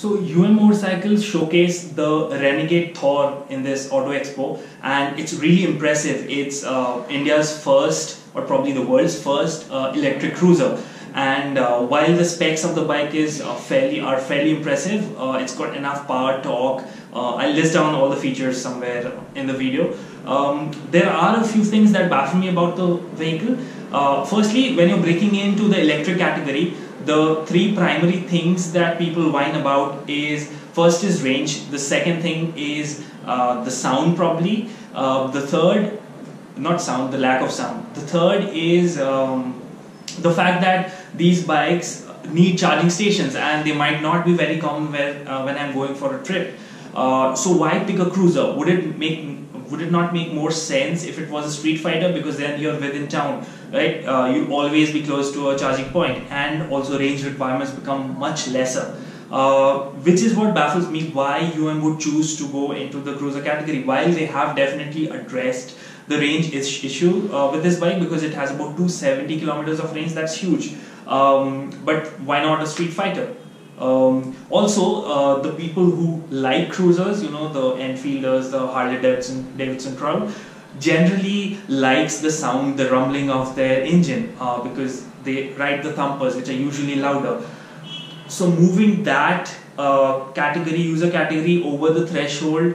So Motorcycles showcase the Renegade Thor in this Auto Expo, and it's really impressive. It's India's first, or probably the world's first, electric cruiser. And while the specs of the bike is fairly impressive, it's got enough power, torque. I'll list down all the features somewhere in the video. There are a few things that baffle me about the vehicle. Firstly, when you're breaking into the electric category, the three primary things that people whine about is, first is range, the second thing is the sound probably, the third, not sound, the lack of sound. The third is the fact that these bikes need charging stations and they might not be very common when I'm going for a trip. So why pick a cruiser? Would it not make more sense if it was a street fighter, because then you're within town, right? You'll always be close to a charging point, and also range requirements become much lesser. Which is what baffles me, why would choose to go into the cruiser category, while they have definitely addressed the range issue with this bike, because it has about 270 kilometers of range. That's huge. But why not a street fighter? Also, the people who like cruisers, you know, the Enfielders, the Harley Davidson crowd, generally likes the sound, the rumbling of their engine, because they ride the thumpers, which are usually louder. So moving that user category over the threshold,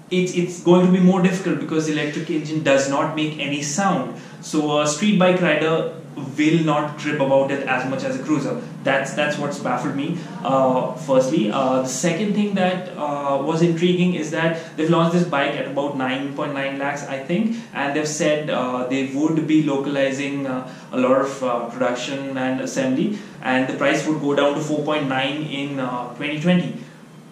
it's going to be more difficult, because the electric engine does not make any sound. So a street bike rider will not trip about it as much as a cruiser. That's what's baffled me. Firstly, the second thing that was intriguing is that they've launched this bike at about 9.9 lakhs, I think, and they've said they would be localizing a lot of production and assembly, and the price would go down to 4.9 in 2020.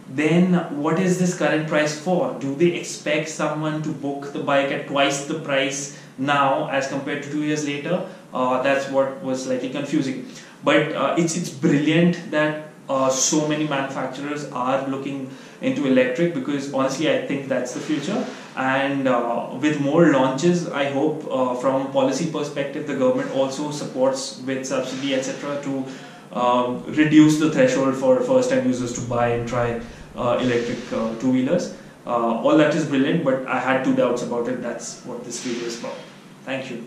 Then what is this current price for? Do they expect someone to book the bike at twice the price now as compared to 2 years later? That's what was slightly confusing. But it's brilliant that so many manufacturers are looking into electric, because honestly I think that's the future. And with more launches, I hope from a policy perspective the government also supports with subsidy, etc., to reduce the threshold for first-time users to buy and try electric two-wheelers. All that is brilliant, but I had two doubts about it. That's what this video is about. Thank you.